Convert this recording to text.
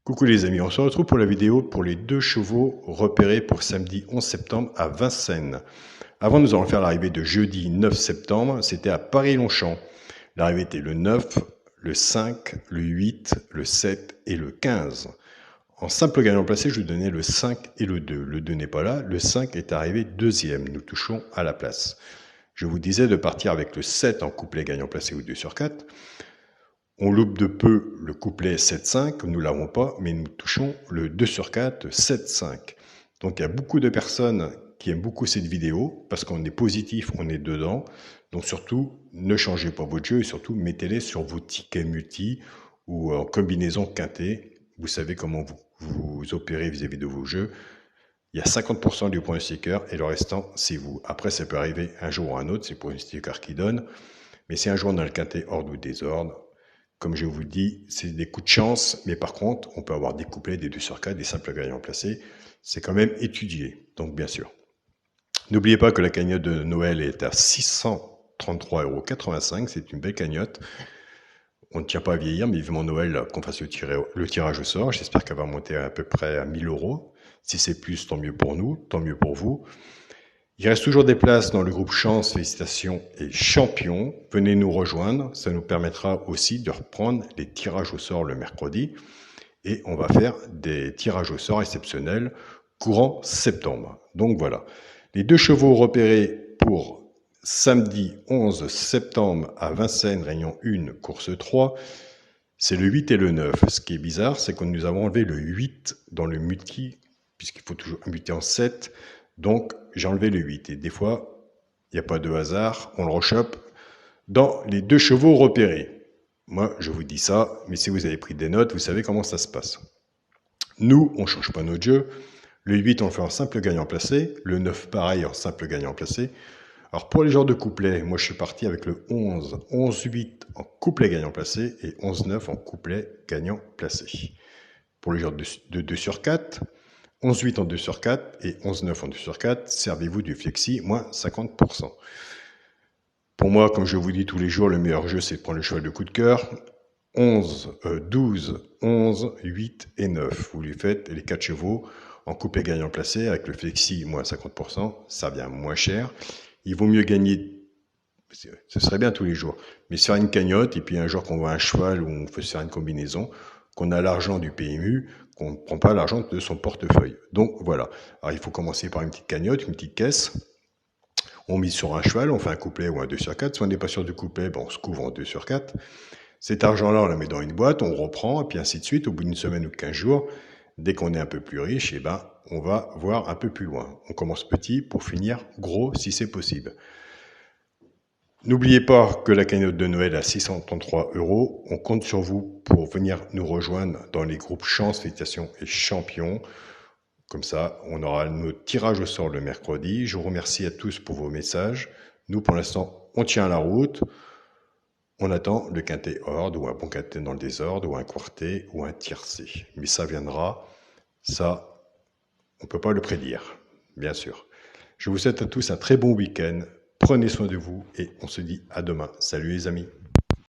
Coucou les amis, on se retrouve pour la vidéo pour les deux chevaux repérés pour samedi 11 septembre à Vincennes. Avant, nous allons faire l'arrivée de jeudi 9 septembre, c'était à Paris-Longchamp. L'arrivée était le 9, le 5, le 8, le 7 et le 15. En simple gagnant placé, je vous donnais le 5 et le 2. Le 2 n'est pas là, le 5 est arrivé deuxième, nous touchons à la place. Je vous disais de partir avec le 7 en couplet gagnant placé ou 2 sur 4. On loupe de peu le couplet 7-5, nous ne l'avons pas, mais nous touchons le 2 sur 4, 7-5. Donc il y a beaucoup de personnes qui aiment beaucoup cette vidéo, parce qu'on est positif, on est dedans. Donc surtout, ne changez pas votre jeu et surtout mettez-les sur vos tickets multi ou en combinaison quintée. Vous savez comment vous opérez vis-à-vis de vos jeux. Il y a 50% du point sticker et le restant, c'est vous. Après, ça peut arriver un jour ou un autre, c'est pour une sticker qui donne. Mais si un jour on a le quintet ordre ou désordre, comme je vous le dis, c'est des coups de chance, mais par contre, on peut avoir des couplets, des 2 sur 4, des simples gagnants placés. C'est quand même étudié, donc bien sûr. N'oubliez pas que la cagnotte de Noël est à 633,85 €. C'est une belle cagnotte. On ne tient pas à vieillir, mais vivement Noël qu'on fasse le tirage au sort. J'espère qu'elle va monter à peu près à 1 000 €. Si c'est plus, tant mieux pour nous, tant mieux pour vous. Il reste toujours des places dans le groupe Chance, Félicitations et Champions. Venez nous rejoindre, ça nous permettra aussi de reprendre les tirages au sort le mercredi. Et on va faire des tirages au sort exceptionnels courant septembre. Donc voilà, les deux chevaux repérés pour samedi 11 septembre à Vincennes, Réunion 1, course 3, c'est le 8 et le 9. Ce qui est bizarre, c'est que nous avons enlevé le 8 dans le multi, puisqu'il faut toujours un multi en 7. Donc, j'ai enlevé le 8. Et des fois, il n'y a pas de hasard, on le rechoppe dans les deux chevaux repérés. Moi, je vous dis ça, mais si vous avez pris des notes, vous savez comment ça se passe. Nous, on ne change pas notre jeu. Le 8, on le fait en simple gagnant placé. Le 9, pareil, en simple gagnant placé. Alors, pour les genres de couplets, moi, je suis parti avec le 11, 11-8 en couplet gagnant placé et 11-9 en couplet gagnant placé. Pour les genres de 2 sur 4, 11-8 en 2 sur 4 et 11-9 en 2 sur 4, servez-vous du flexi, moins 50%. Pour moi, comme je vous dis tous les jours, le meilleur jeu, c'est de prendre le cheval de coup de cœur. 12, 11, 8 et 9. Vous lui faites les 4 chevaux en couplet gagnant placé avec le flexi, moins 50%. Ça vient moins cher. Il vaut mieux gagner, ce serait bien tous les jours, mais sur une cagnotte, et puis un jour qu'on voit un cheval ou on fait faire une combinaison, qu'on a l'argent du PMU, qu'on ne prend pas l'argent de son portefeuille. Donc voilà. Alors il faut commencer par une petite cagnotte, une petite caisse. On mise sur un cheval, on fait un couplet ou un 2 sur 4. Si on n'est pas sûr du couplet, on se couvre en 2 sur 4. Cet argent-là, on le met dans une boîte, on reprend, et puis ainsi de suite. Au bout d'une semaine ou 15 jours, dès qu'on est un peu plus riche, on va voir un peu plus loin. On commence petit pour finir gros si c'est possible. N'oubliez pas que la cagnotte de Noël est à 633 €. On compte sur vous pour venir nous rejoindre dans les groupes Chance, Félicitations et Champions. Comme ça, on aura nos tirages au sort le mercredi. Je vous remercie à tous pour vos messages. Nous, pour l'instant, on tient la route. On attend le quintet ordre ou un bon quintet dans le désordre ou un quartet ou un tiercé. Mais ça viendra. Ça, on ne peut pas le prédire, bien sûr. Je vous souhaite à tous un très bon week-end. Prenez soin de vous et on se dit à demain. Salut les amis.